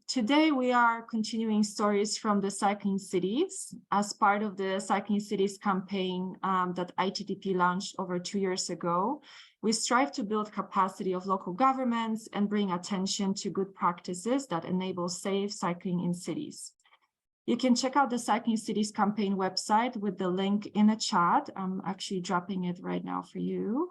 Today we are continuing stories from the cycling cities as part of the cycling cities campaign that ITDP launched over 2 years ago. We strive to build capacity of local governments and bring attention to good practices that enable safe cycling in cities. You can check out the Cycling Cities campaign website with the link in the chat. I'm actually dropping it right now for you.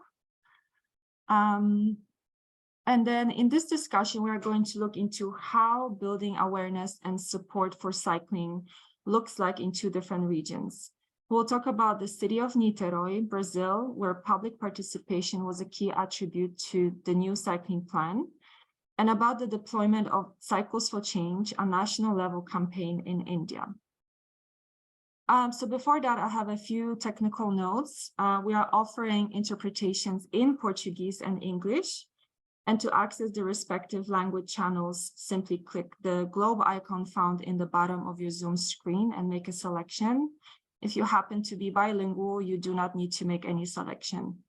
And then in this discussion, we are going to look into how building awareness and support for cycling looks like in 2 different regions. We'll talk about the city of Niteroi, Brazil, where public participation was a key attribute to the new cycling plan, and about the deployment of Cycles for Change, a national level campaign in India. So before that, I have a few technical notes. We are offering interpretations in Portuguese and English. And to access the respective language channels, simply click the globe icon found in the bottom of your Zoom screen and make a selection. If you happen to be bilingual, you do not need to make any selection.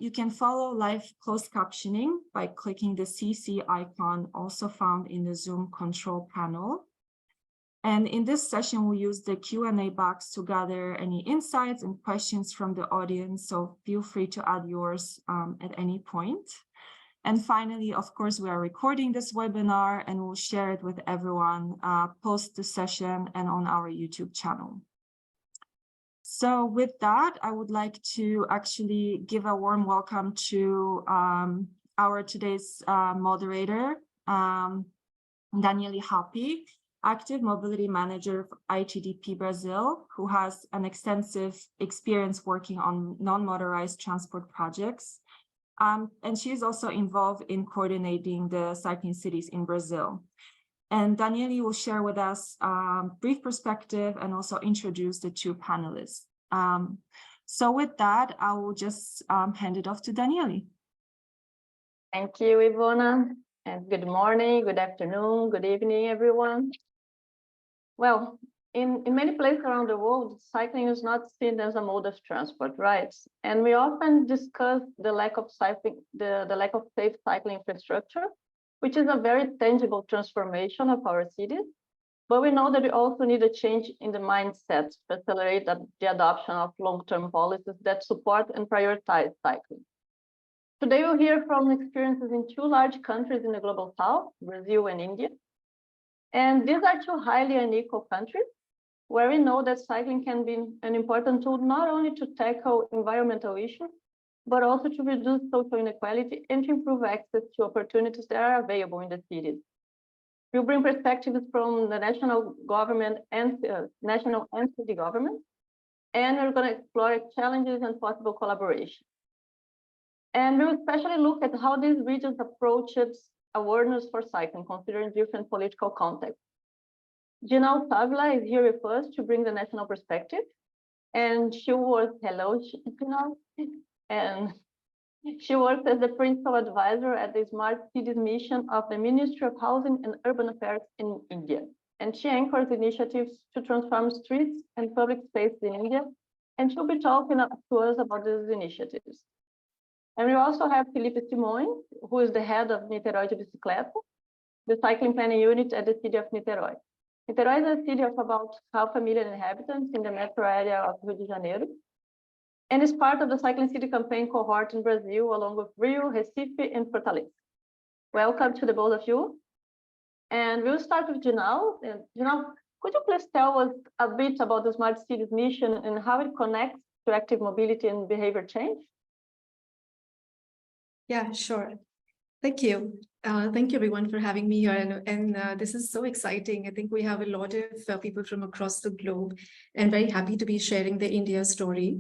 You can follow live closed captioning by clicking the CC icon also found in the Zoom control panel. And in this session, we'll use the Q&A box to gather any insights and questions from the audience. So feel free to add yours at any point. And finally, of course, we are recording this webinar and we'll share it with everyone post the session and on our YouTube channel. So with that, I would like to actually give a warm welcome to our today's moderator, Daniele Happy, Active Mobility Manager of ITDP Brazil, who has an extensive experience working on non-motorized transport projects. And she is also involved in coordinating the cycling cities in Brazil. And Daniele will share with us a brief perspective and also introduce the 2 panelists. So with that, I will just hand it off to Daniele. Thank you, Ivona, and good morning, good afternoon, good evening, everyone. Well, in many places around the world, cycling is not seen as a mode of transport, right? And we often discuss the lack of cycling, the lack of safe cycling infrastructure, which is a very tangible transformation of our cities. But we know that we also need a change in the mindset to accelerate the adoption of long-term policies that support and prioritize cycling. Today, we'll hear from experiences in 2 large countries in the global south, Brazil and India. And these are 2 highly unequal countries, where we know that cycling can be an important tool not only to tackle environmental issues, but also to reduce social inequality and to improve access to opportunities that are available in the cities. We'll bring perspectives from the national government and national and city government, and we're going to explore challenges and possible collaboration. And we'll especially look at how these regions approached awareness for cycling, considering different political contexts. Ginal Tavla is here with us to bring the national perspective, and she works, hello, Ginal, and she works as the principal advisor at the Smart Cities mission of the Ministry of Housing and Urban Affairs in India. And she anchors initiatives to transform streets and public spaces in India, and she'll be talking to us about these initiatives. And we also have Felipe Simões, who is the head of Niteroi de Bicicleta, the cycling planning unit at the city of Niteroi. Niteroi is a city of about 500,000 inhabitants in the metro area of Rio de Janeiro, and is part of the Cycling City campaign cohort in Brazil, along with Rio, Recife, and Fortaleza. Welcome to the both of you. And we'll start with Ginal. Ginal, could you please tell us a bit about the Smart Cities mission and how it connects to active mobility and behavior change? Yeah, sure. Thank you. Thank you, everyone, for having me here. And this is so exciting. I think we have a lot of people from across the globe, and very happy to be sharing the India story.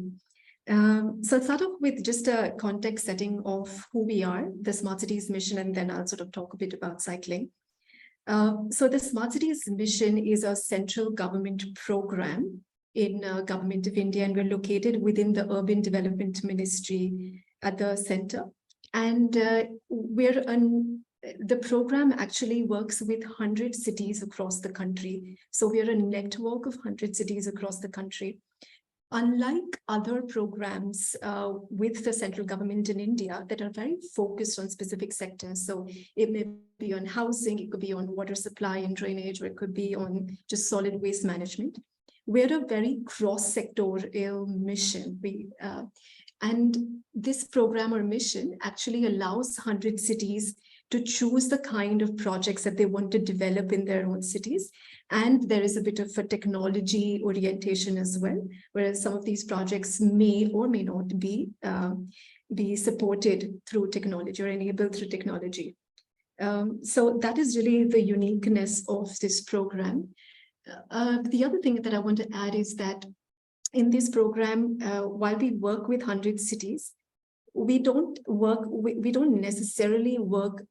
So I'll start off with just a context setting of who we are, the Smart Cities mission, and then I'll sort of talk a bit about cycling. So the Smart Cities mission is a central government program in Government of India, and we're located within the Urban Development Ministry at the center. And the program actually works with 100 cities across the country. So we're a network of 100 cities across the country. Unlike other programs with the central government in India that are very focused on specific sectors, so it may be on housing, it could be on water supply and drainage, or it could be on just solid waste management. We're a very cross-sectorial mission. And this program or mission actually allows 100 cities to choose the kind of projects that they want to develop in their own cities. And there is a bit of a technology orientation as well, whereas some of these projects may or may not be supported through technology or enabled through technology. So that is really the uniqueness of this program. The other thing that I want to add is that in this program, while we work with 100 cities, we don't necessarily work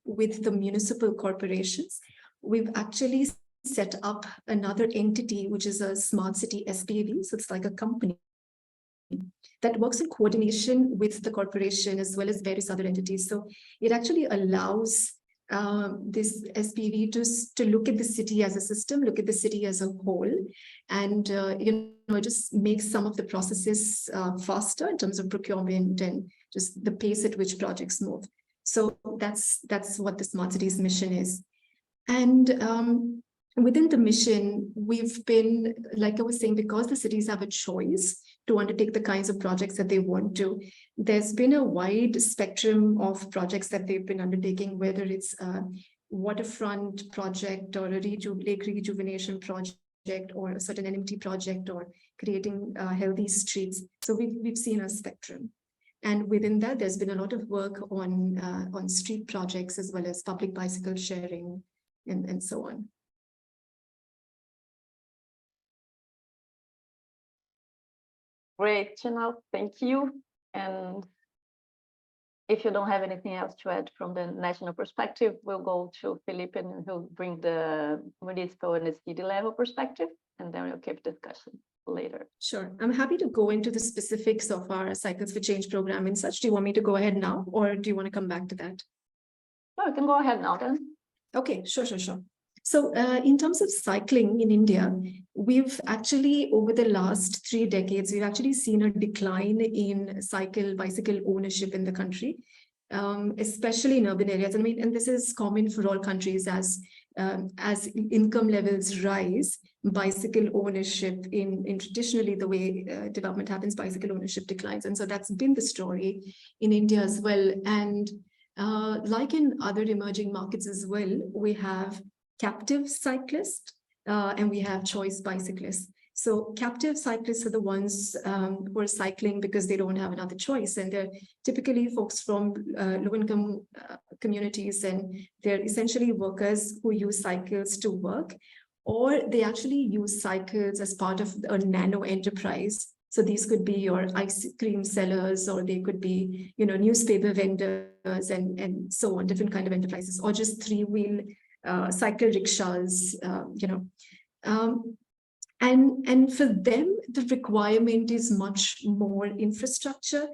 with the municipal corporations. We've actually set up another entity, which is a smart city SPV. So it's like a company that works in coordination with the corporation as well as various other entities. So it actually allows this SPV to look at the city as a system, look at the city as a whole, and just make some of the processes faster in terms of procurement and just the pace at which projects move. So that's what the Smart Cities mission is. And within the mission, we've been, like I was saying, because the cities have a choice to undertake the kinds of projects that they want to, there's been a wide spectrum of projects that they've been undertaking, whether it's a waterfront project or a lake rejuvenation project or a certain NMT project or creating healthy streets. So we've seen a spectrum. And within that, there's been a lot of work on street projects as well as public bicycle sharing and so on. Great, Chanel, thank you. And if you don't have anything else to add from the national perspective, we'll go to Philippe and he'll bring the municipal and the city level perspective, and then we'll keep discussion later. Sure, I'm happy to go into the specifics of our Cycles for Change program and such. Do you want me to go ahead now, or do you want to come back to that? No, we can go ahead now then. Okay, sure. So in terms of cycling in India, we've actually, over the last 3 decades, we've actually seen a decline in bicycle ownership in the country, especially in urban areas. I mean, and this is common for all countries as income levels rise, bicycle ownership in traditionally the way development happens, bicycle ownership declines. And so that's been the story in India as well. And like in other emerging markets as well, we have captive cyclists and we have choice bicyclists. So captive cyclists are the ones who are cycling because they don't have another choice. And they're typically folks from low-income communities, and they're essentially workers who use cycles to work, or they actually use cycles as part of a nano enterprise. So these could be your ice cream sellers, or they could be, newspaper vendors and so on, different kind of enterprises, or just three-wheel cycle rickshaws, and for them, the requirement is much more infrastructure.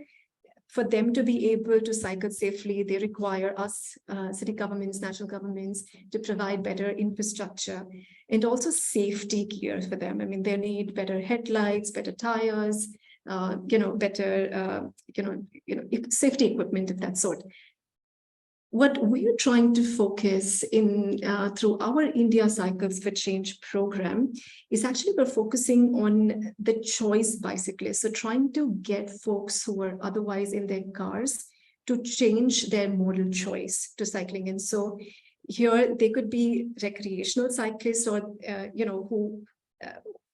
For them to be able to cycle safely, they require us, city governments, national governments, to provide better infrastructure and also safety gear for them. I mean, they need better headlights, better tires, better, safety equipment of that sort. What we're trying to focus in through our India Cycles for Change program is actually we're focusing on the choice bicyclists. So trying to get folks who are otherwise in their cars to change their modal choice to cycling. And so here they could be recreational cyclists, or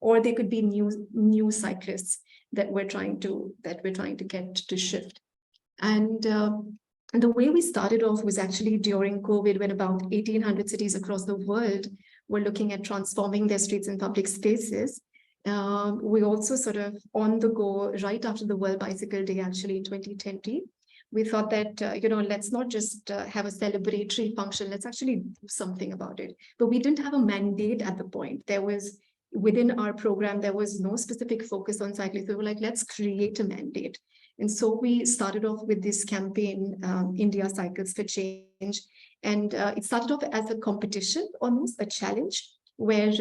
or they could be new cyclists that we're trying to get to shift. And the way we started off was actually during COVID, when about 1,800 cities across the world were looking at transforming their streets and public spaces. We also sort of on the go right after the World Bicycle Day, actually in 2020, we thought that, let's not just have a celebratory function, let's actually do something about it. But we didn't have a mandate at the point. Within our program, there was no specific focus on cycling. So we were like, let's create a mandate. And so we started off with this campaign, India Cycles for Change. And it started off as a competition, almost a challenge, where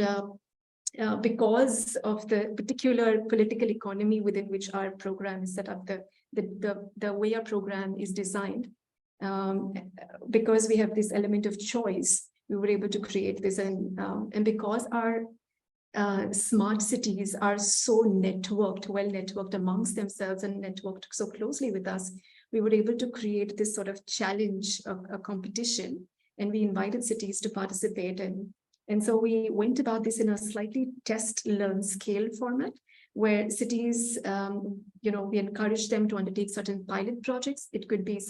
because of the particular political economy within which our program is set up, the way our program is designed, because we have this element of choice, we were able to create this, and because our smart cities are so networked, well networked amongst themselves and networked so closely with us, we were able to create this sort of challenge, a competition, and we invited cities to participate. And so we went about this in a slightly test, learn, scale format, where cities, we encourage them to undertake certain pilot projects. It could be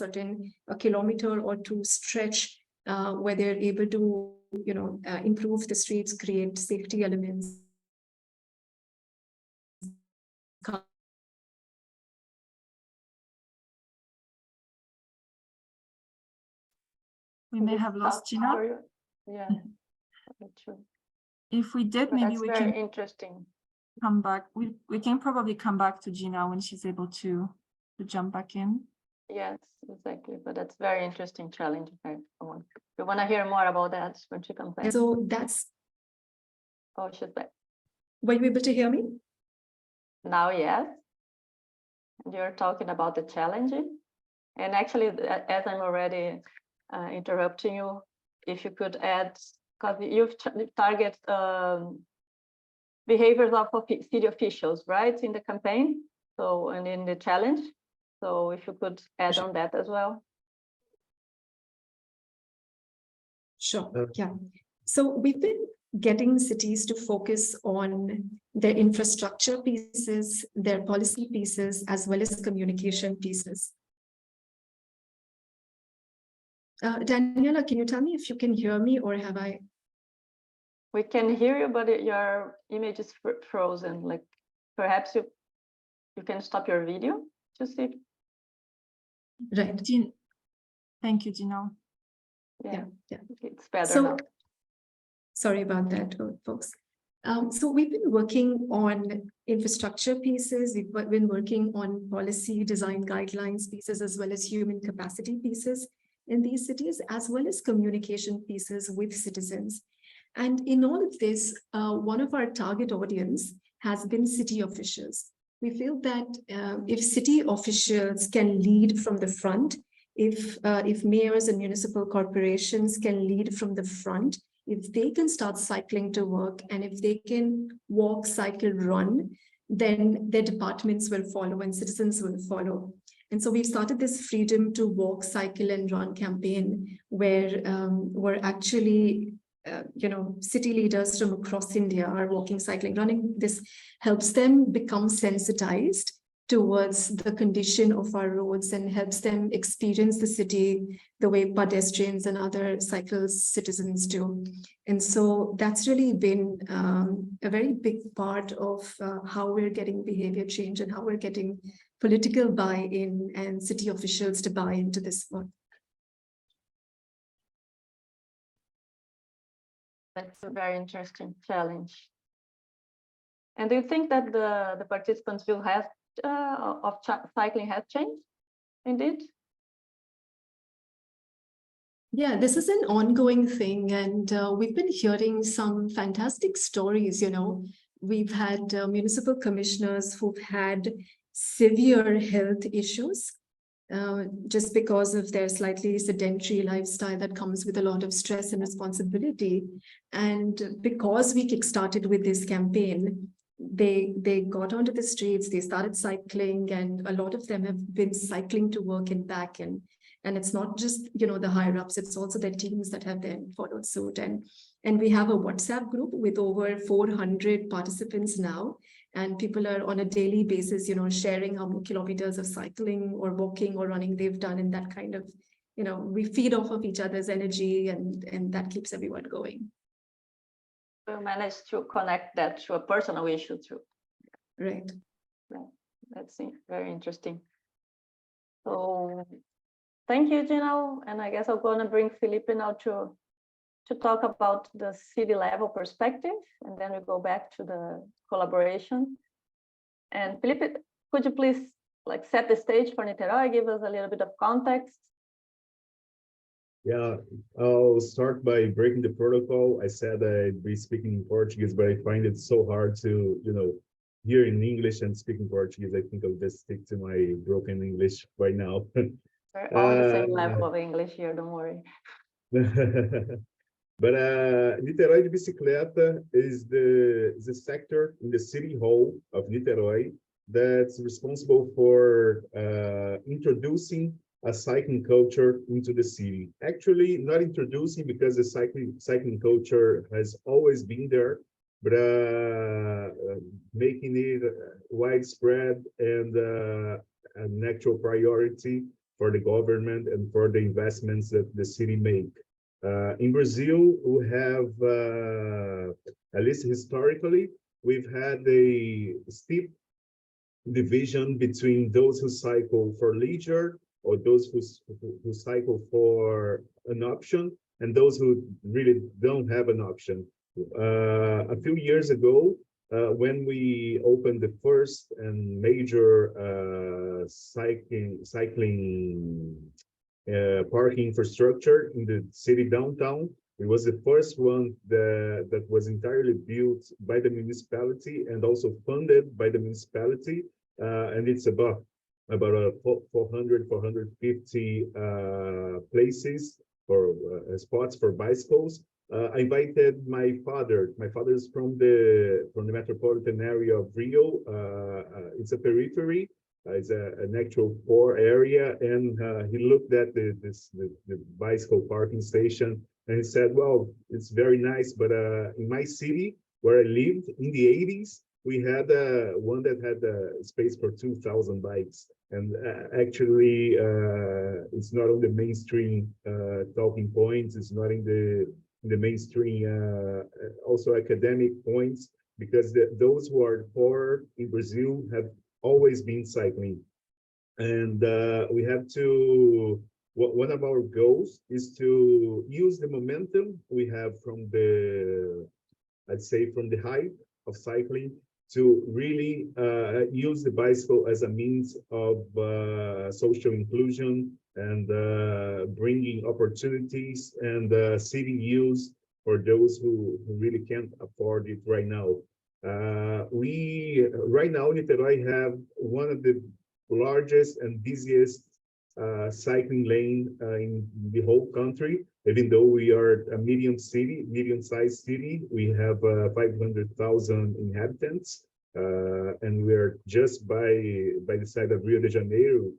a kilometer or two stretch where they're able to, improve the streets, create safety elements. We may have lost Gina. Yeah, that's true. If we did, But maybe we very can interesting. come back. We can probably come back to Gina when she's able to jump back in. Yes, exactly. But that's very interesting challenge. We want to hear more about that when she comes back. So that's. Oh, she's back. Were you able to hear me? Now, yes. And you're talking about the challenge. And actually, as I'm already interrupting you, if you could add, because you've target behaviors of city officials, right, in the campaign, so, and in the challenge. So if you could add on that as well. Sure, yeah. So we've been getting cities to focus on their infrastructure pieces, their policy pieces, as well as communication pieces. Daniela, can you tell me if you can hear me, or have I? We can hear you, but your image is frozen. Like perhaps you can stop your video to see. Right. Thank you, Gina. Yeah. Yeah. It's better so, now. Sorry about that, folks. So we've been working on infrastructure pieces. We've been working on policy design guidelines pieces, as well as human capacity pieces in these cities, as well as communication pieces with citizens. And in all of this, one of our target audience has been city officials. We feel that if city officials can lead from the front, if mayors and municipal corporations can lead from the front, if they can start cycling to work, and if they can walk, cycle, run, then their departments will follow and citizens will follow. And so we've started this Freedom to Walk, Cycle and Run campaign, where we're actually, city leaders from across India are walking, cycling, running. This helps them become sensitized towards the condition of our roads and helps them experience the city the way pedestrians and other cyclist citizens do. And so that's really been a very big part of how we're getting behavior change and how we're getting political buy-in and city officials to buy into this work. That's a very interesting challenge. And do you think that the participants' view has of cycling has changed indeed? Yeah, this is an ongoing thing, and we've been hearing some fantastic stories. We've had municipal commissioners who've had severe health issues just because of their slightly sedentary lifestyle that comes with a lot of stress and responsibility. And because we kickstarted with this campaign, they got onto the streets, they started cycling, and a lot of them have been cycling to work and back. And it's not just, the higher ups, it's also their teams that have then followed suit. And we have a WhatsApp group with over 400 participants now. And people are on a daily basis, sharing how many kilometers of cycling or walking or running they've done. And that kind of, we feed off of each other's energy, and that keeps everyone going. We managed to connect that to a personal issue too. Right. Yeah, that's very interesting. So thank you, Gina. And I guess I'm going to bring Felipe now to talk about the city level perspective, and then we go back to the collaboration. And Felipe, could you please set the stage for Niteroi, give us a little bit of context? Yeah, I'll start by breaking the protocol. I said I'd be speaking in Portuguese, but I find it so hard to, hear in English and speak in Portuguese. I think I'll just stick to my broken English right now. We're all the same level of English here, don't worry. But Niteroi de Bicicleta is the sector in the city hall of Niteroi that's responsible for introducing a cycling culture into the city. Actually, not introducing because the cycling culture has always been there, but making it widespread and an actual priority for the government and for the investments that the city make. In Brazil, we have, at least historically, we've had a steep division between those who cycle for leisure or those who cycle for an option and those who really don't have an option. A few years ago, when we opened the first and major cycling parking infrastructure in the city downtown. It was the first one that was entirely built by the municipality and also funded by the municipality. And it's about 400, 450 places or spots for bicycles. I invited my father. My father is from the metropolitan area of Rio. It's a periphery. It's an actual core area, and he looked at the bicycle parking station, and he said, "Well, it's very nice, but in my city where I lived in the 80s, we had one that had space for 2,000 bikes, and actually, it's not on the mainstream talking points. It's not in the mainstream also academic points because those who are poor in Brazil have always been cycling, and we have to. One of our goals is to use the momentum we have from I'd say, from the hype of cycling to really use the bicycle as a means of social inclusion and bringing opportunities and city use for those who really can't afford it right now. We right now Niteroi have one of the largest and busiest cycling lane in the whole country. Even though we are a medium-sized city, we have 500,000 inhabitants, and we are just by the side of Rio de Janeiro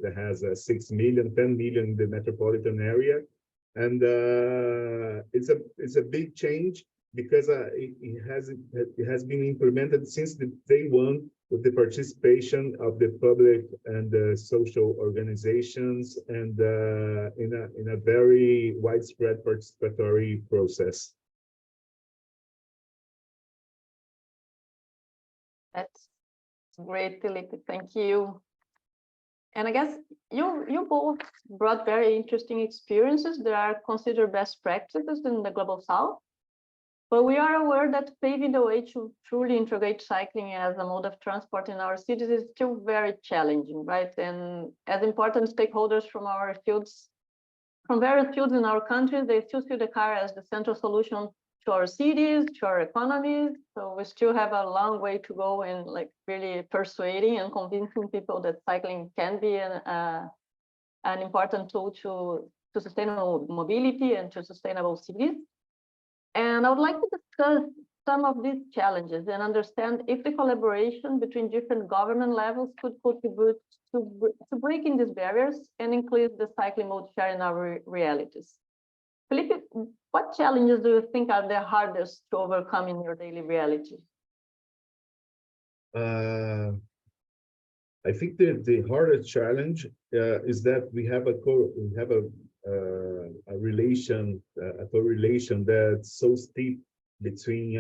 that has 6 million, 10 million in the metropolitan area, and it's a big change because it has been implemented since the day one with the participation of the public and the social organizations and in a very widespread participatory process. That's great, Felipe. Thank you. And I guess you both brought very interesting experiences that are considered best practices in the Global South. But we are aware that paving the way to truly integrate cycling as a mode of transport in our cities is still very challenging, right? And as important stakeholders from various fields in our country, they still see the car as the central solution to our cities, to our economies. So we still have a long way to go in really persuading and convincing people that cycling can be an important tool to sustainable mobility and to sustainable cities. And I would like to discuss some of these challenges and understand if the collaboration between different government levels could contribute to breaking these barriers and increase the cycling mode share in our realities. Felipe, what challenges do you think are the hardest to overcome in your daily reality? I think the hardest challenge is that we have a correlation that's so steep between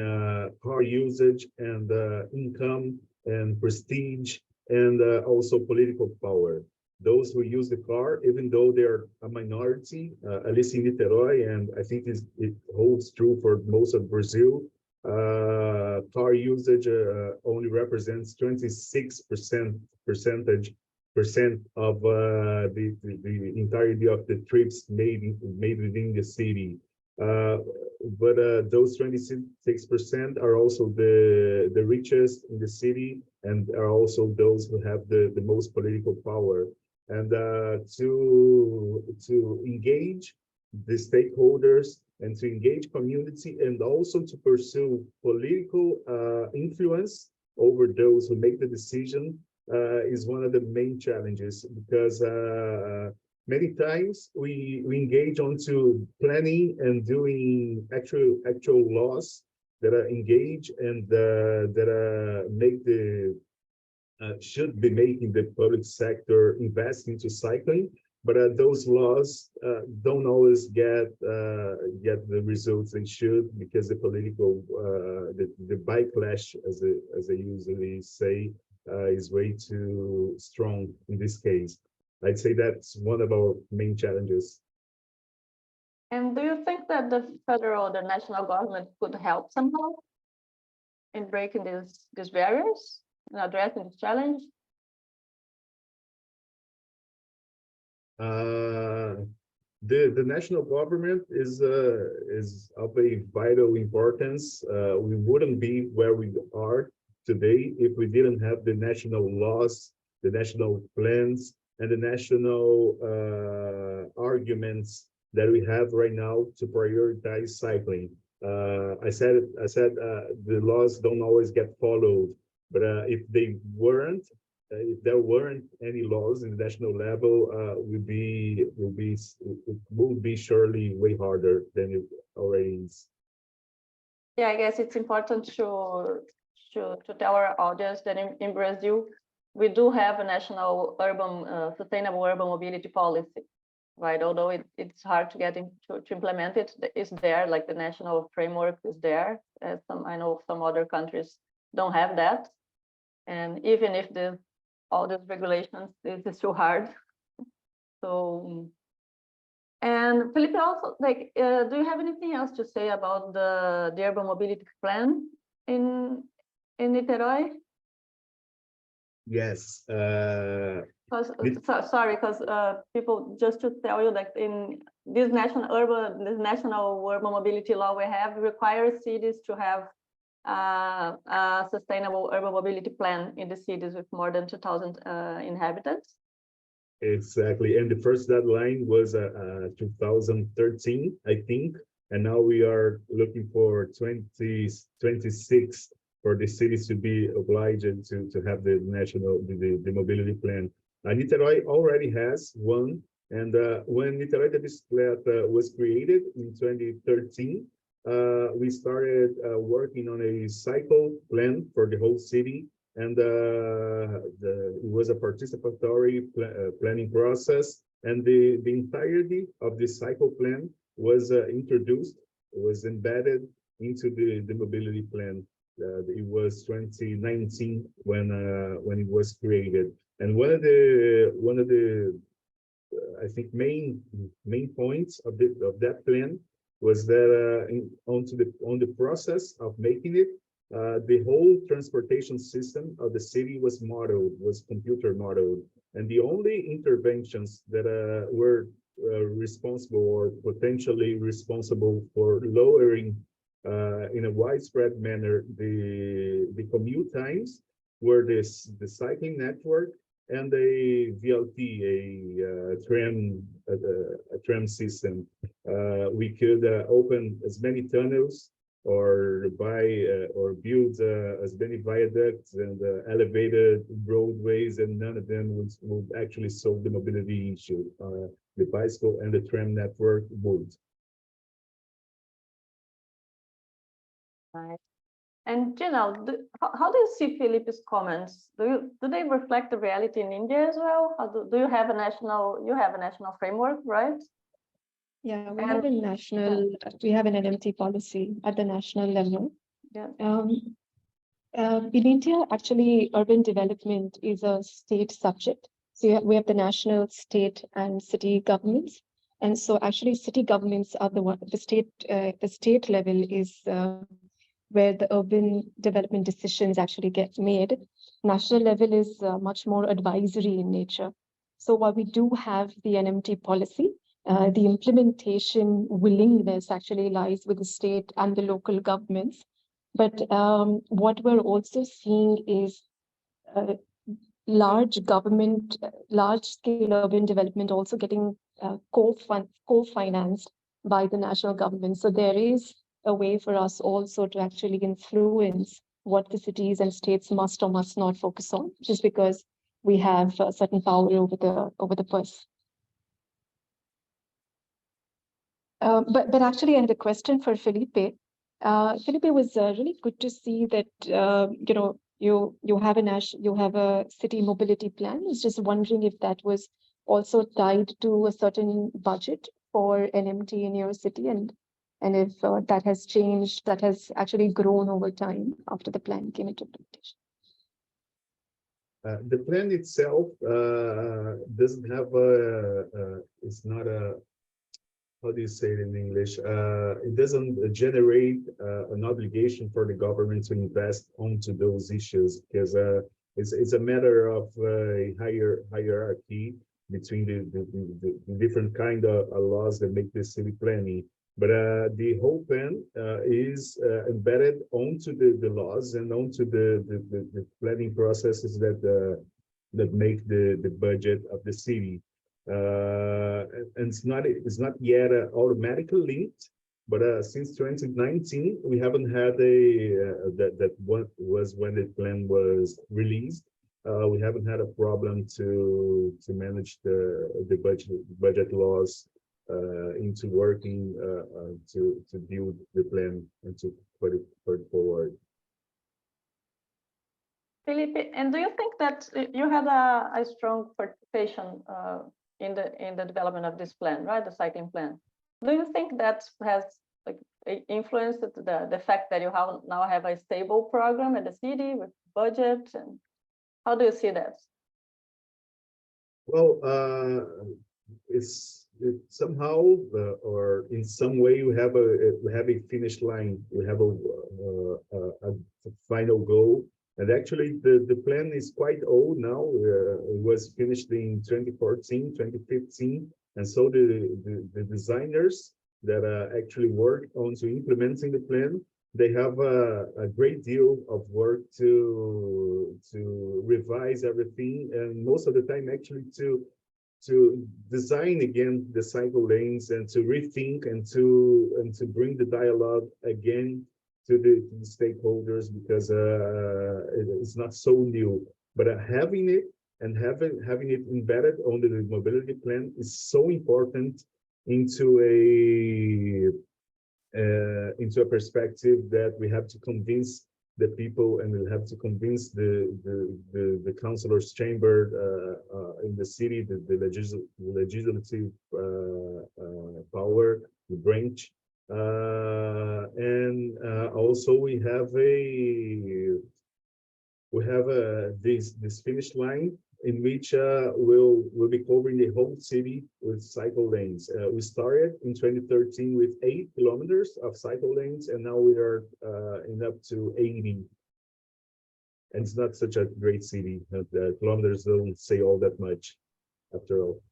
car usage and income and prestige and also political power. Those who use the car, even though they're a minority, at least in Niteroi, and I think it holds true for most of Brazil, car usage only represents 26% of the entirety of the trips made within the city. But those 26% are also the richest in the city and are also those who have the most political power. And to engage the stakeholders and to engage community and also to pursue political influence over those who make the decision is one of the main challenges, because many times we engage onto planning and doing actual laws that are engaged and that make the should be making the public sector invest into cycling, but those laws don't always get the results they should, because the political the backlash, as they usually say, is way too strong in this case. I'd say that's one of our main challenges. And do you think that the federal, the national government could help somehow in breaking these barriers and addressing this challenge? The national government is of a vital importance. We wouldn't be where we are today if we didn't have the national laws, the national plans, and the national arguments that we have right now to prioritize cycling. I said the laws don't always get followed, but if there weren't any laws in the national level, it would be surely way harder than it already is. Yeah, I guess it's important to tell our audience that in Brazil, we do have a national sustainable urban mobility policy, right? Although it's hard to get to implement it, it's there, like the national framework is there. I know some other countries don't have that. And even if all these regulations, it's too hard. So, and Felipe, also, like, do you have anything else to say about the urban mobility plan in Niteroi? Yes. Sorry, because people, just to tell you, like in this national urban mobility law we have, requires cities to have a sustainable urban mobility plan in the cities with more than 2,000 inhabitants. Exactly, and the first deadline was 2013, I think, and now we are looking for 2026 for the cities to be obliged to have the national the mobility plan. Niteroi already has one, and when Niteroi was created in 2013, we started working on a cycle plan for the whole city, and it was a participatory planning process, and the entirety of the cycle plan was embedded into the mobility plan. It was 2019 when it was created, and one of the I think main points of that plan was that on the process of making it, the whole transportation system of the city was computer modeled, and the only interventions that were responsible or potentially responsible for lowering in a widespread manner the commute times were the cycling network and a VLT, a tram system. We could open as many tunnels or build as many viaducts and elevated roadways, and none of them would actually solve the mobility issue. The bicycle and the tram network would. Right. And Janelle, how do you see Felipe's comments? Do they reflect the reality in India as well? Do you have a national framework, right? Yeah, we have an NMT policy at the national level. Yeah. In India, actually, urban development is a state subject. So we have the national, state, and city governments. And so actually city governments are the state level is where the urban development decisions actually get made. national level is much more advisory in nature. So while we do have the NMT policy, the implementation willingness actually lies with the state and the local governments. But what we're also seeing is large government, large-scale urban development also getting co-financed by the national government. So there is a way for us also to actually influence what the cities and states must or must not focus on, just because we have a certain power over the purse. But actually, I had a question for Felipe. Felipe, was really good to see that you have a city mobility plan. I was just wondering if that was also tied to a certain budget for NMT in your city, and if that has changed, that has actually grown over time after the plan came into implementation. The plan itself doesn't have it's not a, how do you say it in English? It doesn't generate an obligation for the government to invest onto those issues, because it's a matter of hierarchy between the different kind of laws that make this city planning. But the whole plan is embedded onto the laws and onto the planning processes that make the budget of the city. And it's not yet automatically linked, but since 2019 we haven't had that what was when the plan was released. We haven't had a problem to manage the budget laws into working to build the plan and to put it forward. Felipe, and do you think that you had a strong participation in the development of this plan, right? The cycling plan. Do you think that has like influenced the fact that you now have a stable program at the city with budget, and how do you see that? Well, it's somehow or in some way we have a finish line. We have a final goal. And actually, the plan is quite old now. It was finished in 2014, 2015. And so the designers that actually worked on to implementing the plan, they have a great deal of work to revise everything. And most of the time, actually, to design again the cycle lanes and to rethink and to bring the dialogue again to the stakeholders, because it's not so new. But having it and having it embedded on the mobility plan is so important into a perspective that we have to convince the people, and we have to convince the councillors chamber in the city, the legislative power, the branch. And also we have this finish line in which we'll be covering the whole city with cycle lanes. We started in 2013 with 8 kilometers of cycle lanes, and now we are up to 80. And it's not such a great city. The kilometers don't say all that much, after all.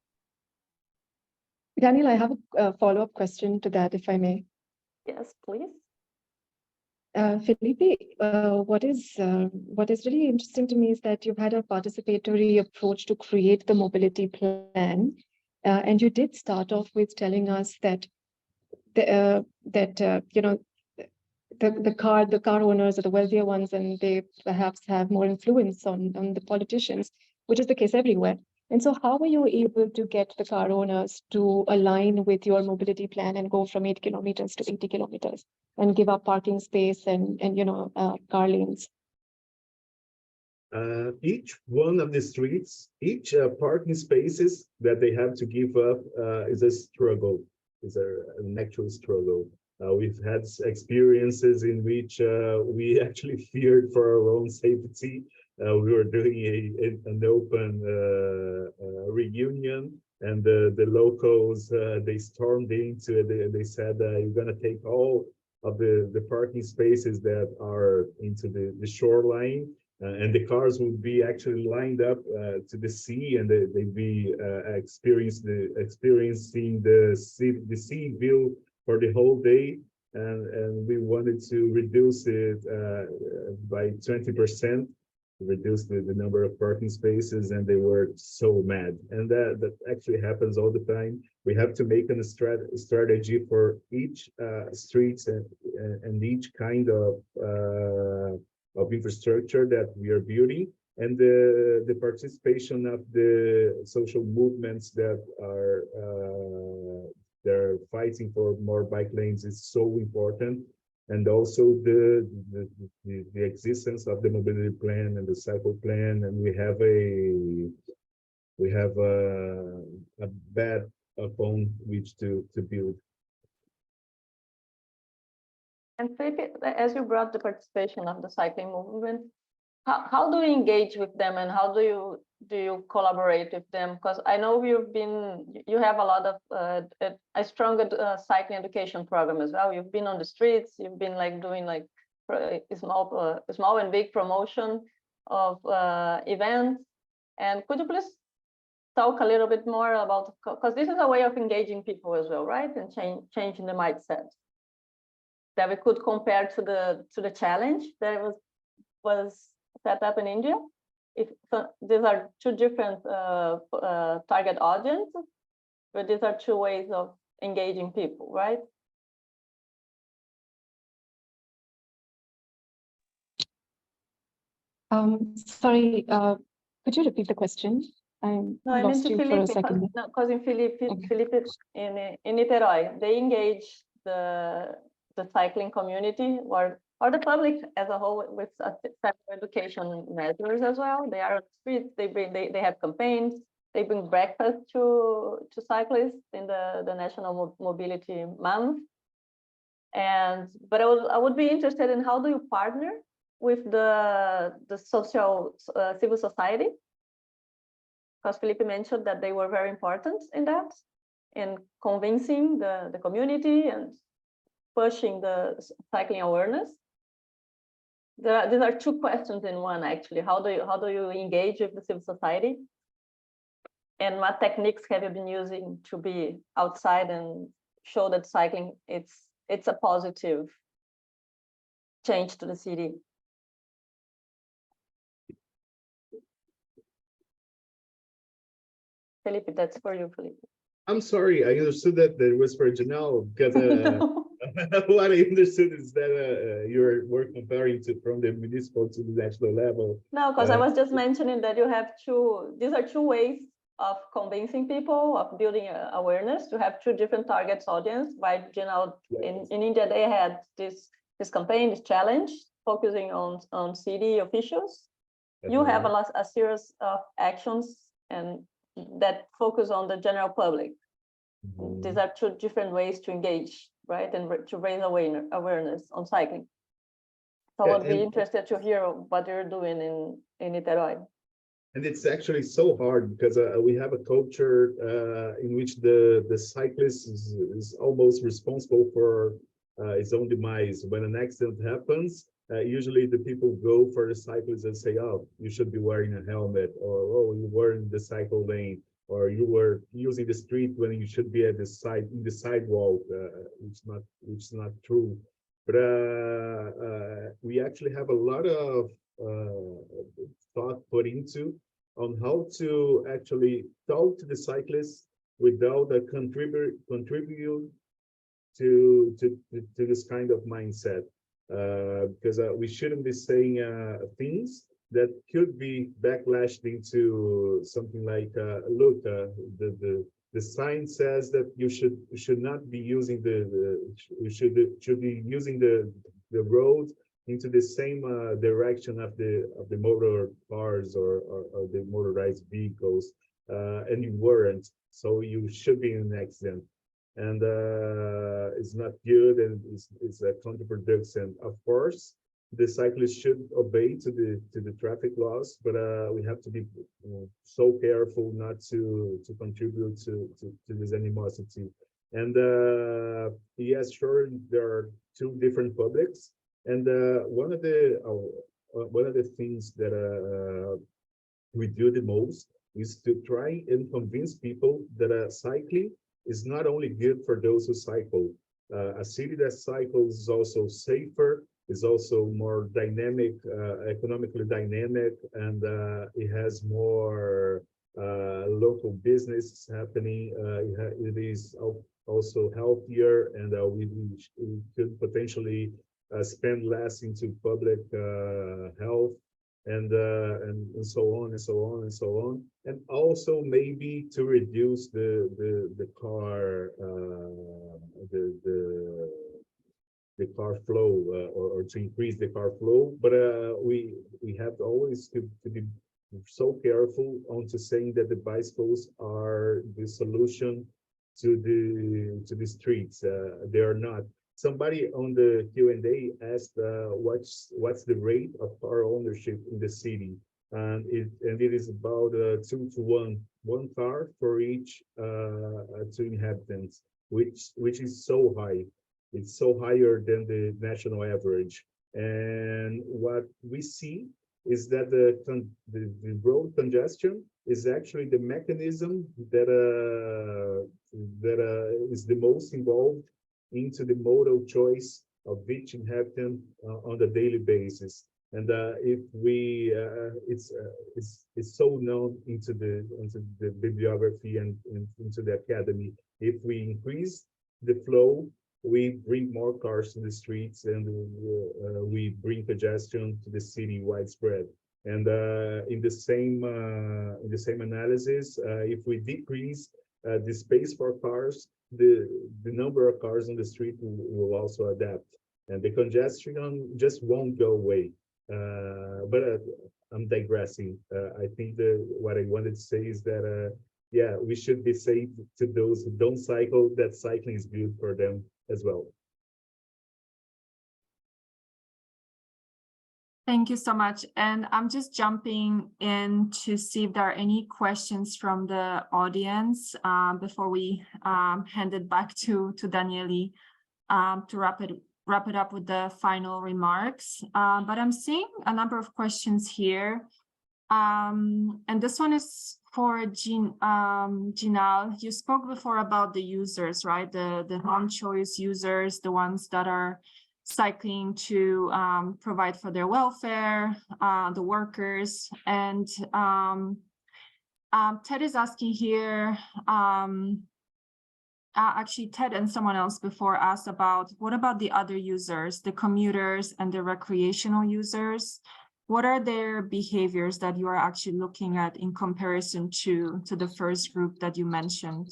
Daniel, I have a follow-up question to that, if I may. Yes, please. Felipe, what is really interesting to me is that you've had a participatory approach to create the mobility plan, and you did start off with telling us that the car owners are the wealthier ones, and they perhaps have more influence on the politicians, which is the case everywhere. And so how were you able to get the car owners to align with your mobility plan and go from 8 kilometers to 80 kilometers and give up parking space and car lanes? Each one of the streets, each parking spaces that they have to give up is a struggle, is an actual struggle. We've had experiences in which we actually feared for our own safety. We were doing an open reunion, and the locals, they stormed into it. They said, you're going to take all of the parking spaces that are into the shoreline, and the cars would be actually lined up to the sea, and they'd be experiencing the sea view for the whole day. And we wanted to reduce it by 20%, reduce the number of parking spaces, and they were so mad. And that actually happens all the time. We have to make a strategy for each streets and each kind of infrastructure that we are building, and the participation of the social movements that are they're fighting for more bike lanes is so important. And also the existence of the mobility plan and the cycle plan, and we have a bed upon which to build. And Felipe, as you brought the participation of the cycling movement, how do you engage with them, and how do you collaborate with them? Because I know you have a lot of a strong cycling education program as well. You've been on the streets. You've been like doing like small and big promotion of events. And could you please talk a little bit more about, because this is a way of engaging people as well, right? And changing the mindset that we could compare to the challenge that was set up in India. These are two different target audiences, but these are two ways of engaging people, right? Sorry, could you repeat the question? I lost you for a second. No, because in Felipe, in Niteroi, they engage the cycling community or the public as a whole with education measures as well. They are on the streets. They have campaigns. They bring breakfast to cyclists in the National Mobility Month. But I would be interested in, how do you partner with the social civil society? Because Felipe mentioned that they were very important in that, in convincing the community and pushing the cycling awareness. These are two questions in one, actually. How do you engage with the civil society? And what techniques have you been using to be outside and show that cycling it's a positive change to the city? Felipe, that's for you, Felipe. I'm sorry, I understood that it was for Janelle, because what I understood is that we're comparing from the municipal to the national level. No, because I was just mentioning that you have these are two ways of convincing people, of building awareness, to have two different targets audience. By Janelle, in India, they had this campaign, this challenge, focusing on city officials. You have a series of actions and that focus on the general public. These are two different ways to engage, right, and to raise awareness on cycling. So I would be interested to hear what you're doing in Niteroi. And it's actually so hard, because we have a culture in which the cyclist is almost responsible for its own demise. When an accident happens, usually the people go for the cyclist and say, "Oh, you should be wearing a helmet," or "Oh, you were in the cycle lane," or "You were using the street when you should be at the sidewalk," which is not true. But we actually have a lot of thought put into on how to actually talk to the cyclists without contribute to this kind of mindset. Because we shouldn't be saying things that could be backlashed into something like, look, the sign says that you should not be using you should be using the road into the same direction of the motor cars or the motorized vehicles, and you weren't, so you should be in an accident. And it's not good, and it's a counterproductive. Of course, the cyclists should obey to the traffic laws, but we have to be so careful not to contribute to this animosity. And yes, sure, there are two different publics, and one of one of the things that we do the most is to try and convince people that cycling is not only good for those who cycle. A city that cycles is also safer, is also more dynamic, economically dynamic, and it has more local business happening. It is also healthier, and we could potentially spend less into public health, and so on and so on and so on, and also maybe to reduce the car the car flow, or to increase the car flow. But we have always to be so careful on to saying that the bicycles are the solution to the streets. They are not. Somebody on the Q&A asked what's the rate of car ownership in the city, and it is about 2 to 1, one car for each 2 inhabitants, which is so high. It's so higher than the national average. And what we see is that the road congestion is actually the mechanism that is the most involved into the modal choice of each inhabitant on the daily basis. And if we, it's so known into the bibliography and into the academy. If we increase the flow, we bring more cars to the streets, and we bring congestion to the city widespread. And in the same analysis, if we decrease the space for cars, the number of cars on the street will also adapt, and the congestion just won't go away. But I'm digressing. I think what I wanted to say is that yeah, we should be safe to those who don't cycle, that cycling is good for them as well. Thank you so much. And I'm just jumping in to see if there are any questions from the audience before we hand it back to Daniele to wrap it up with the final remarks. But I'm seeing a number of questions here. And this one is for Ginal. You spoke before about the users, right? The home choice users, the ones that are cycling to provide for their welfare, the workers. And Ted is asking here, actually Ted and someone else before asked about, what about the other users, the commuters and the recreational users? What are their behaviors that you are actually looking at in comparison to the first group that you mentioned?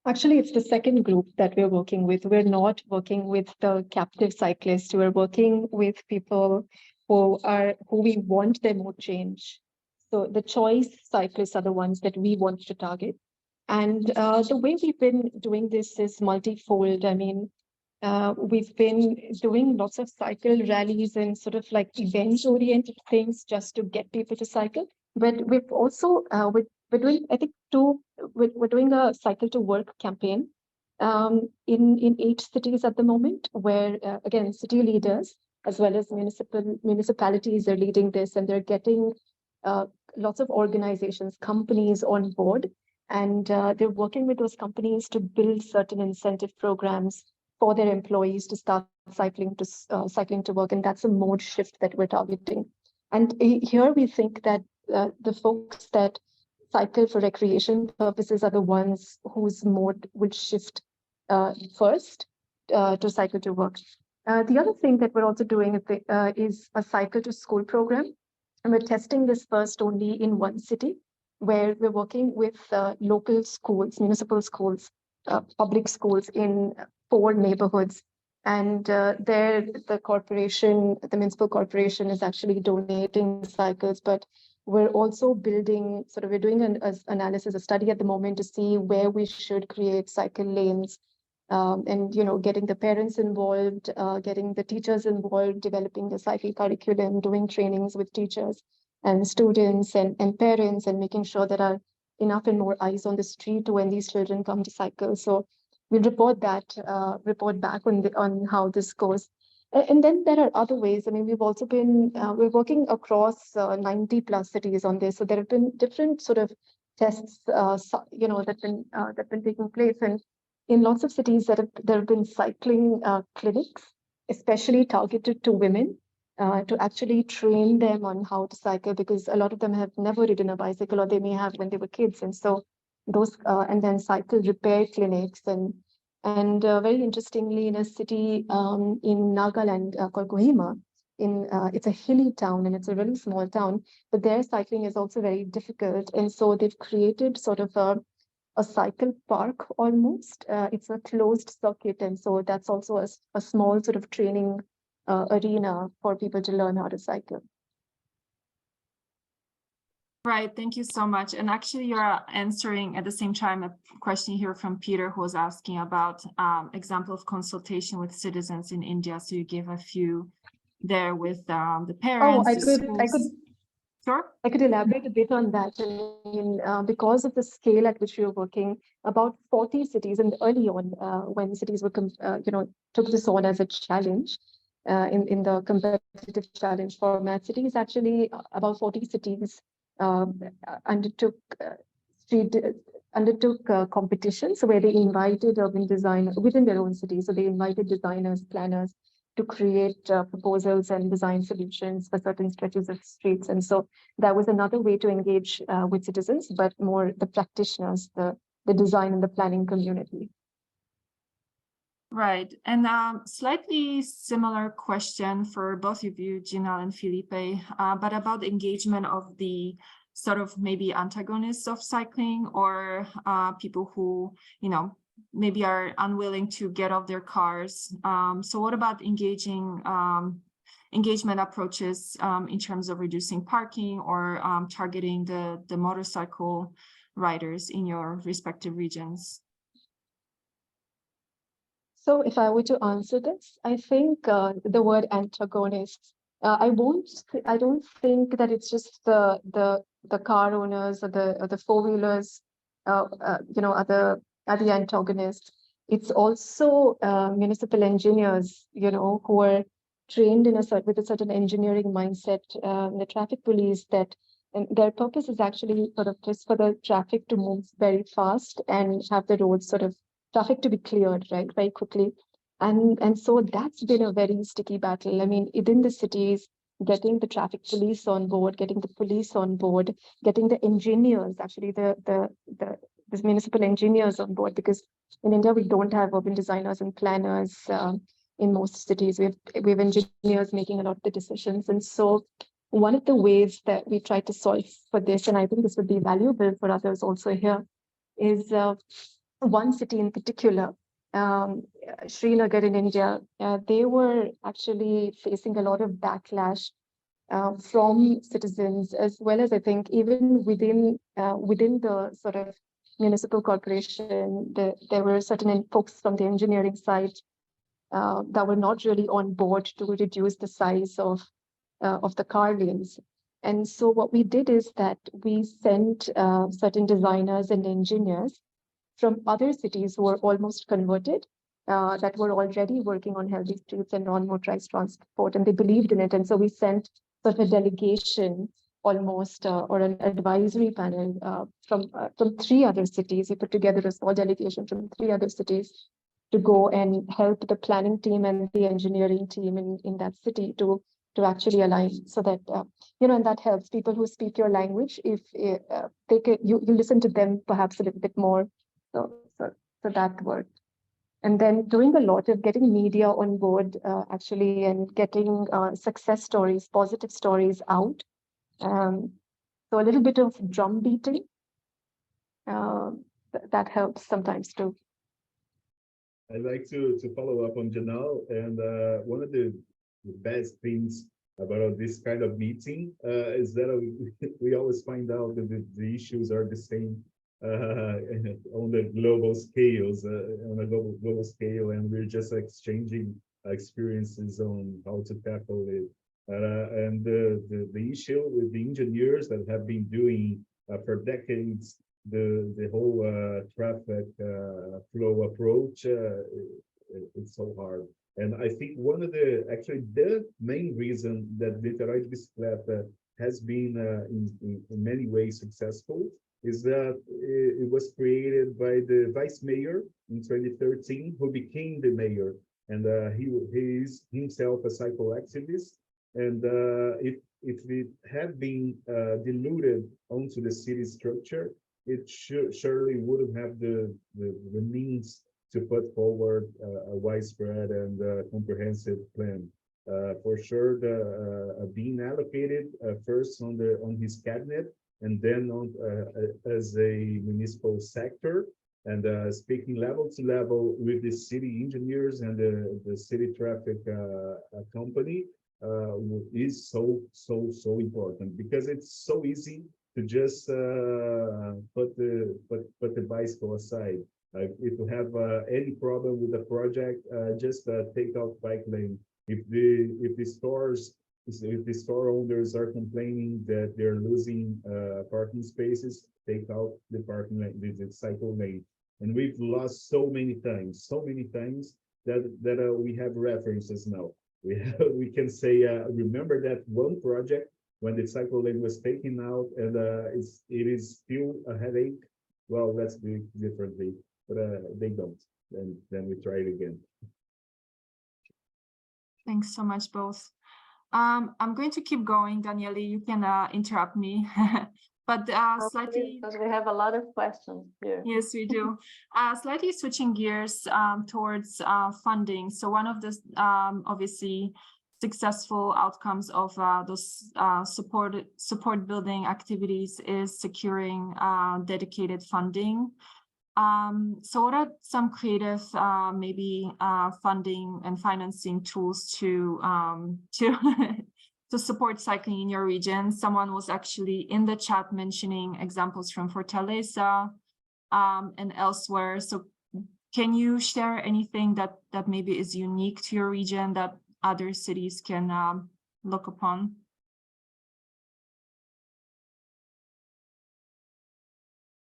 Actually, it's the second group that we're working with. We're not working with the captive cyclists. We're working with people who we want their mode change. So the choice cyclists are the ones that we want to target. And the way we've been doing this is multifold. I mean, we've been doing lots of cycle rallies and sort of like event-oriented things just to get people to cycle. But we've also, we're doing, I think, we're doing a cycle to work campaign in 8 cities at the moment, where again, city leaders as well as municipalities are leading this, and they're getting lots of organizations, companies on board, and they're working with those companies to build certain incentive programs for their employees to start cycling to work, and that's a mode shift that we're targeting. And here we think that the folks that cycle for recreation purposes are the ones whose mode would shift first to cycle to work. The other thing that we're also doing is a cycle to school program, and we're testing this first only in 1 city, where we're working with local schools, municipal schools, public schools in 4 neighborhoods. And there, the municipal corporation is actually donating cycles, but we're also building, we're doing an analysis, a study at the moment to see where we should create cycle lanes, and, getting the parents involved, getting the teachers involved, developing the cycle curriculum, doing trainings with teachers and students and parents, and making sure there are enough and more eyes on the street when these children come to cycle. So we'll report back on how this goes. And then there are other ways. I mean, we've also been, we're working across 90 plus cities on this. So there have been different sort of tests, that been taking place. And in lots of cities there have been cycling clinics, especially targeted to women, to actually train them on how to cycle, because a lot of them have never ridden a bicycle, or they may have when they were kids. And so those, and then cycle repair clinics, and very interestingly, in a city in Nagaland called Kohima, it's a hilly town and it's a really small town, but their cycling is also very difficult. And so they've created sort of a cycle park almost. It's a closed circuit. And so that's also a small sort of training arena for people to learn how to cycle. Right, thank you so much. And actually, you're answering at the same time a question here from Peter, who was asking about example of consultation with citizens in India. So you gave a few there with the parents. Sure. I could elaborate a bit on that. I mean, because of the scale at which we were working, about 40 cities, and early on, when cities were, took this on as a challenge in the competitive challenge format, cities actually, about 40 cities undertook competitions where they invited urban designers within their own city. So they invited designers, planners to create proposals and design solutions for certain stretches of streets. And so that was another way to engage with citizens, but more the practitioners, the design and the planning community. Right, and slightly similar question for both of you, Ginal and Felipe, but about the engagement of the sort of maybe antagonists of cycling, or people who, maybe are unwilling to get off their cars. So what about engagement approaches in terms of reducing parking, or targeting the motorcycle riders in your respective regions? So if I were to answer this, I think the word antagonists, I don't think that it's just the car owners or the four-wheelers, are the antagonists. It's also municipal engineers, who are trained with a certain engineering mindset, the traffic police, and their purpose is actually sort of just for the traffic to move very fast and have the roads sort of traffic to be cleared, right, very quickly. And so that's been a very sticky battle. I mean, within the cities, getting the traffic police on board, getting the police on board, getting the engineers, actually the municipal engineers on board, because in India, we don't have urban designers and planners in most cities. We have engineers making a lot of the decisions. And so one of the ways that we try to solve for this, and I think this would be valuable for others also here, is one city in particular, Srinagar in India, they were actually facing a lot of backlash from citizens, as well as I think even within the sort of municipal corporation, there were certain folks from the engineering side that were not really on board to reduce the size of the car lanes. And so what we did is that we sent certain designers and engineers from other cities who were almost converted, that were already working on healthy streets and non-motorized transport, and they believed in it. And so we sent sort of a delegation almost, or an advisory panel from 3 other cities. We put together a small delegation from 3 other cities to go and help the planning team and the engineering team in that city to actually align, so that and that helps people who speak your language. If they can, you listen to them perhaps a little bit more. So that worked. And then doing a lot of getting media on board, actually, and getting success stories, positive stories out. So a little bit of drum beating, that helps sometimes too. I'd like to follow up on Janelle, and one of the best things about this kind of meeting is that we always find out that the issues are the same on the global scales, on a global scale, and we're just exchanging experiences on how to tackle it. And the issue with the engineers that have been doing for decades the whole traffic flow approach, it's so hard. And I think one of the main reason that Niteroi Bicicleta has been in many ways successful is that it was created by the vice mayor in 2013, who became the mayor. And he is himself a cycle activist. And if it had been diluted onto the city structure, it surely wouldn't have the means to put forward a widespread and comprehensive plan. For sure, being allocated first on his cabinet and then on as a municipal sector, and speaking level to level with the city engineers and the city traffic company is so important, because it's so easy to just put the bicycle aside. If you have any problem with the project, just take out bike lane. If the store owners are complaining that they're losing parking spaces, take out the parking lane, the cycle lane. And we've lost so many times that we have references now. We can say, remember that one project when the cycle lane was taken out, and it is still a headache. Well, let's do it differently, but they don't. And then we try it again. Thanks so much, both. I'm going to keep going, Daniele. You can interrupt me, but slightly, because we have a lot of questions here. Yes, we do. Slightly switching gears towards funding. So one of the obviously successful outcomes of those support building activities is securing dedicated funding. So what are some creative maybe funding and financing tools to to support cycling in your region? Someone was actually in the chat mentioning examples from Fortaleza and elsewhere. So can you share anything that maybe is unique to your region that other cities can look upon?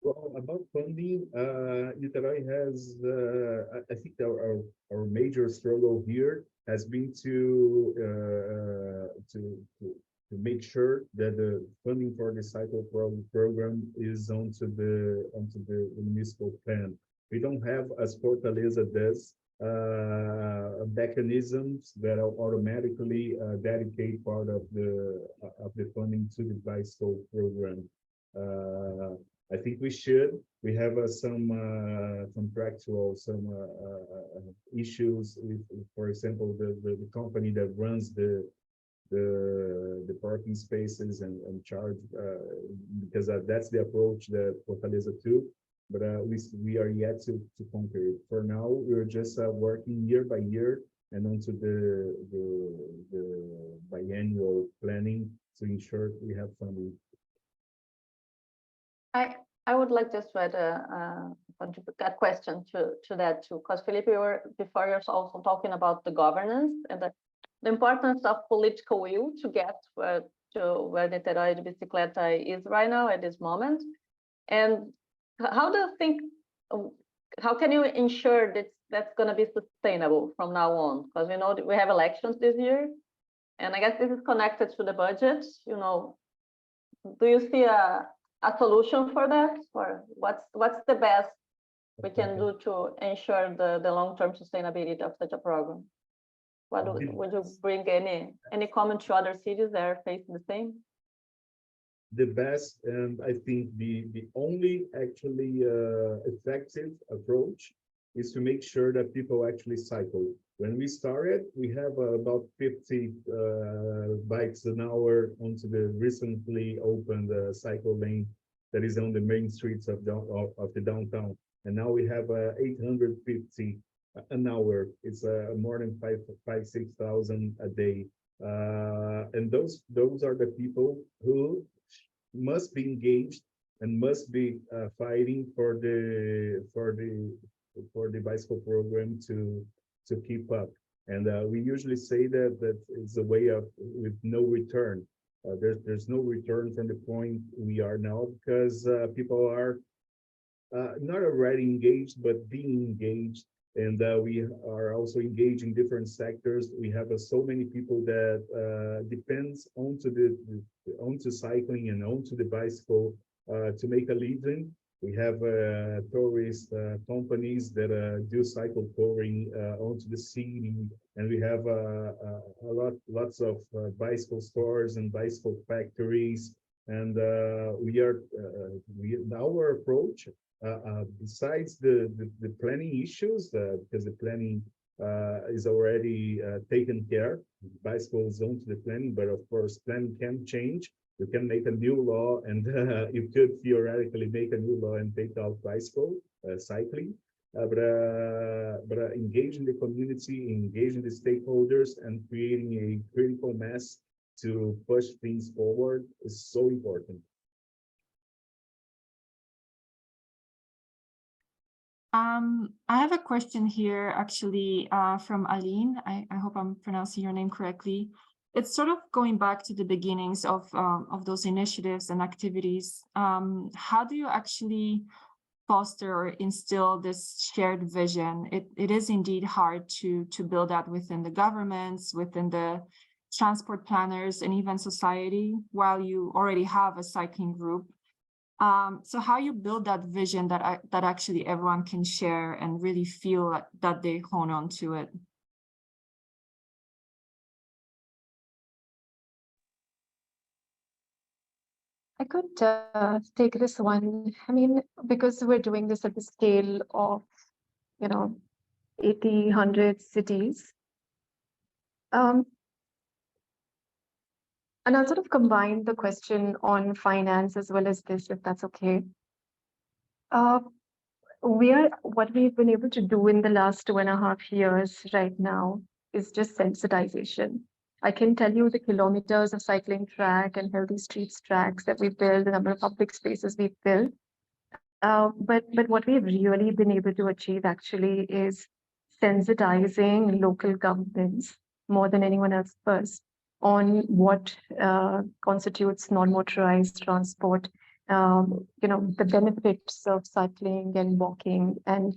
Well, about funding, Niteroi has, I think our major struggle here has been to make sure that the funding for the cycle program is onto the municipal plan. We don't have, as Fortaleza does, mechanisms that automatically dedicate part of the funding to the bicycle program. I think we should. We have some contractual issues with, for example, the company that runs the parking spaces and charge, because that's the approach that Fortaleza took. But we are yet to conquer it. For now, we're just working year by year and onto the biannual planning to ensure we have funding. I would like just to add a question to that too, because Felipe, before you're also talking about the governance and the importance of political will to get to where Niteroi Bicicleta is right now at this moment. And how do you think, how can you ensure that that's going to be sustainable from now on? Because we know that we have elections this year, and I guess this is connected to the budget. You know, do you see a solution for that, or what's the best we can do to ensure the long-term sustainability of such a program? Would you bring any comment to other cities that are facing the same? The best, and I think the only actually effective approach is to make sure that people actually cycle. When we started, we have about 50 bikes an hour onto the recently opened cycle lane that is on the main streets of the downtown. And now we have 850 an hour. It's more than 6,000 a day. And those are the people who must be engaged and must be fighting for the bicycle program to keep up. And we usually say that it's a way of with no return. There's no return from the point we are now, because people are not already engaged, but being engaged And we are also engaging different sectors. We have so many people that depends onto cycling and onto the bicycle to make a living. We have tourist companies that do cycle touring onto the city, and we have lots of bicycle stores and bicycle factories. And our approach, besides the planning issues, because the planning is already taken care, bicycles onto the planning, but of course planning can change. You can make a new law, and you could theoretically make a new law and take out bicycle cycling. But engaging the community, engaging the stakeholders, and creating a critical mass to push things forward is so important. I have a question here, actually, from Aline. I hope I'm pronouncing your name correctly. It's sort of going back to the beginnings of those initiatives and activities. How do you actually foster or instill this shared vision? It is indeed hard to build that within the governments, within the transport planners, and even society, while you already have a cycling group. So how you build that vision that actually everyone can share and really feel that they hone on to it? I could take this one. I mean, because we're doing this at the scale of, 80, 100 cities. And I'll sort of combine the question on finance as well as this, if that's okay. What we've been able to do in the last 2.5 years right now is just sensitization. I can tell you the kilometers of cycling track and healthy streets tracks that we built, the number of public spaces we've built. But what we've really been able to achieve actually is sensitizing local governments more than anyone else first on what constitutes non-motorized transport, the benefits of cycling and walking, and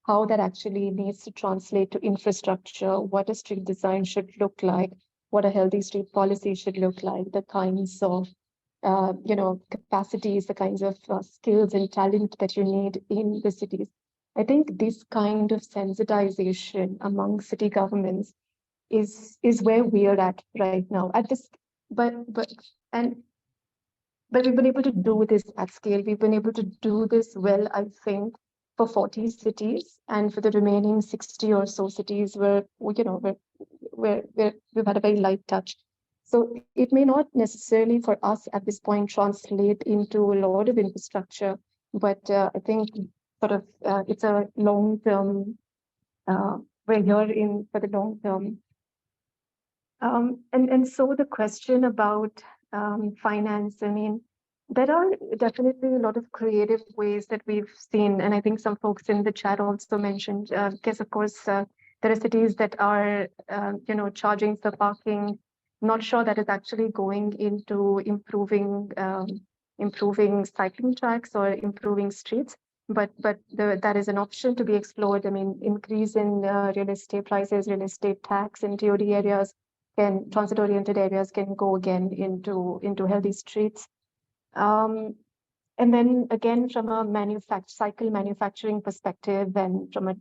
how that actually needs to translate to infrastructure, what a street design should look like, what a healthy street policy should look like, the kinds of capacities, the kinds of skills and talent that you need in the cities. I think this kind of sensitization among city governments is where we are at right now. But we've been able to do this at scale. We've been able to do this well, I think, for 40 cities, and for the remaining 60 or so cities where we've had a very light touch. So it may not necessarily for us at this point translate into a lot of infrastructure, but I think sort of it's a long-term, we're here for the long term. And so the question about finance, I mean, there are definitely a lot of creative ways that we've seen, and I think some folks in the chat also mentioned, because of course, there are cities that are, charging for parking. Not sure that is actually going into improving cycling tracks or improving streets, but that is an option to be explored. I mean, increase in real estate prices, real estate tax in TOD areas, transit-oriented areas can go again into healthy streets. And then again, from a cycle manufacturing perspective, and from a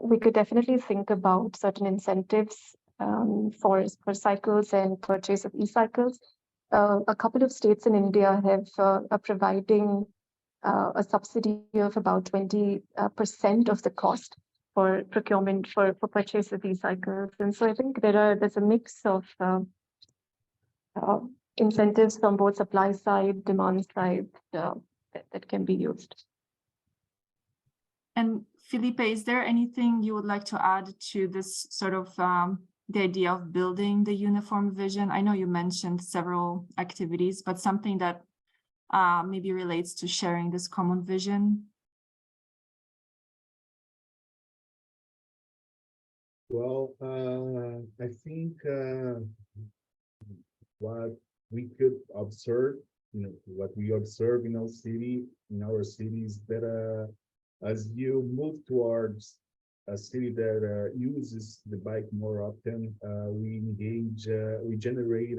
we could definitely think about certain incentives for cycles and purchase of e-cycles. A couple of states in India are providing a subsidy of about 20% of the cost for procurement for purchase of e-cycles. And so I think there's a mix of incentives from both supply side, demand side that can be used. And Felipe, is there anything you would like to add to this sort of the idea of building the uniform vision? I know you mentioned several activities, but something that maybe relates to sharing this common vision? Well, I think what we could observe, what we observe in our cities, that As you move towards a city that uses the bike more often, we generate,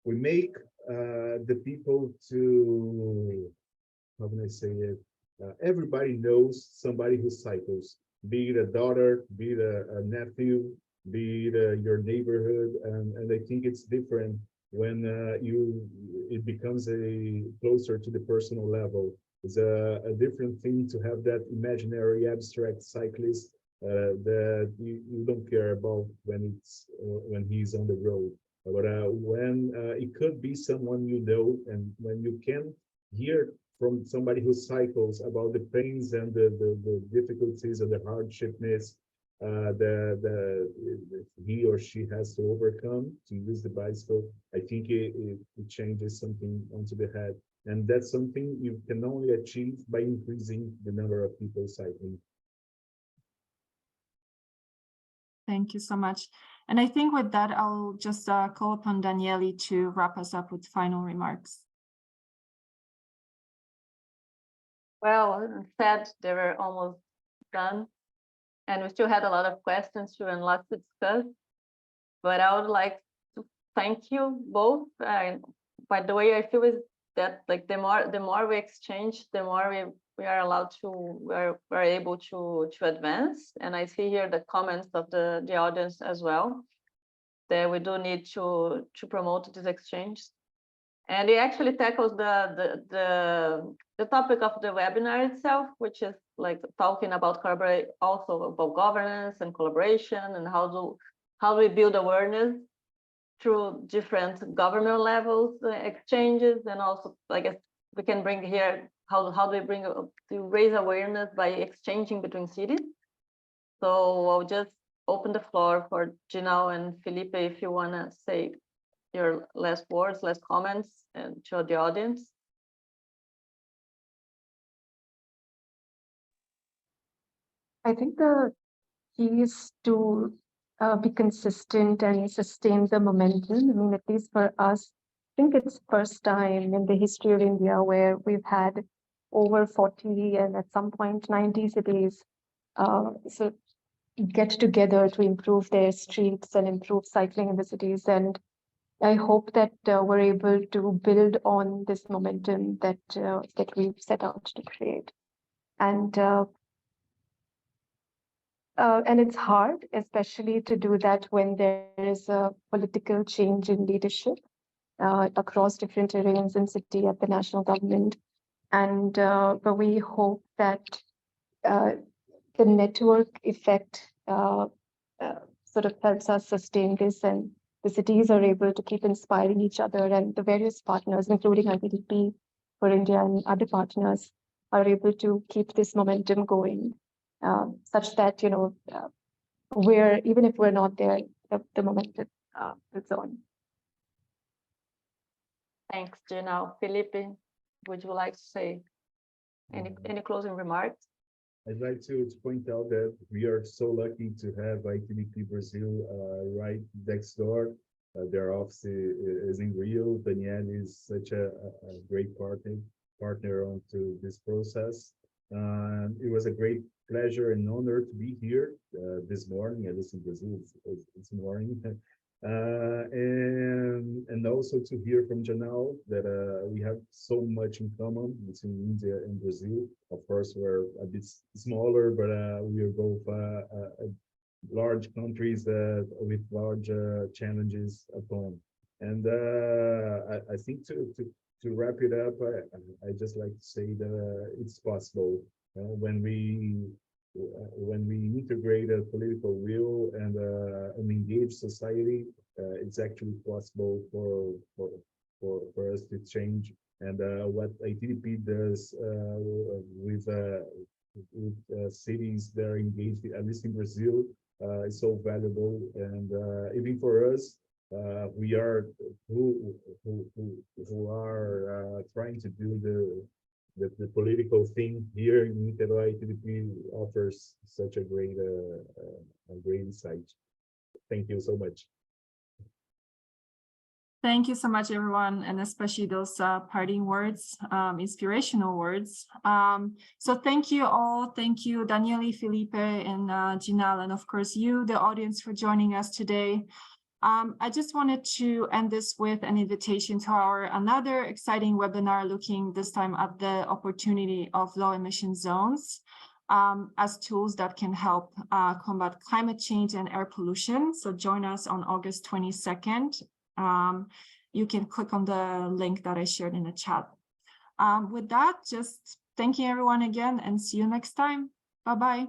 we make the people to, how can I say it? Everybody knows somebody who cycles, be it a daughter, be it a nephew, be it your neighborhood, and I think it's different when it becomes a closer to the personal level. It's a different thing to have that imaginary abstract cyclist that you don't care about when he's on the road, but when it could be someone you know, and when you can hear from somebody who cycles about the pains and the difficulties and the hardshipness that he or she has to overcome to use the bicycle, I think it changes something onto the head. And that's something you can only achieve by increasing the number of people cycling. Thank you so much. And I think with that, I'll just call upon Daniele to wrap us up with final remarks. Well, said they were almost done, and we still had a lot of questions too and lots to discuss. But I would like to thank you both. By the way, I feel is that like the more we exchange, the more we are allowed to we're able to advance. And I see here the comments of the audience as well, that we do need to promote this exchange. And it actually tackles the topic of the webinar itself, which is like talking about also about governance and collaboration, and how do we build awareness through different government levels, exchanges, and also I guess we can bring here how do we bring to raise awareness by exchanging between cities. So I'll just open the floor for Ginal and Felipe if you want to say your last words, last comments, and to the audience. I think the key is to be consistent and sustain the momentum. I mean, at least for us, I think it's first time in the history of India where we've had over 40 and at some point 90 cities so get together to improve their streets and improve cycling in the cities. And I hope that we're able to build on this momentum that we've set out to create. And it's hard, especially to do that when there is a political change in leadership across different areas in city at the national government. And but we hope that the network effect sort of helps us sustain this, and the cities are able to keep inspiring each other, and the various partners, including ITDP for India and other partners, are able to keep this momentum going, such that, you know, even if we're not there, the momentum is on. Thanks, Ginal. Felipe, would you like to say any closing remarks? I'd like to point out that we are so lucky to have ITDP Brazil right next door. Their office is in Rio. Danielle is such a great partner onto this process. It was a great pleasure and honor to be here this morning, at least in Brazil, it's morning. And also to hear from Janelle that we have so much in common between India and Brazil. Of course, we're a bit smaller, but we are both large countries with large challenges upon. And I think to wrap it up, I just like to say that it's possible when we integrate a political will and an engaged society. It's actually possible for us to change. And what ITDP does with cities that are engaged, at least in Brazil, is so valuable. And even for us, we are who are trying to do the political thing here in Niteroi. ITDP offers such a great insight. Thank you so much. Thank you so much, everyone, and especially those parting words, inspirational words. So thank you all. Thank you, Daniele, Felipe, and Ginal, and of course you, the audience, for joining us today. I just wanted to end this with an invitation to our another exciting webinar, looking this time at the opportunity of low emission zones as tools that can help combat climate change and air pollution. So join us on August 22nd. You can click on the link that I shared in the chat. With that, just thanking everyone again and see you next time. Bye-bye.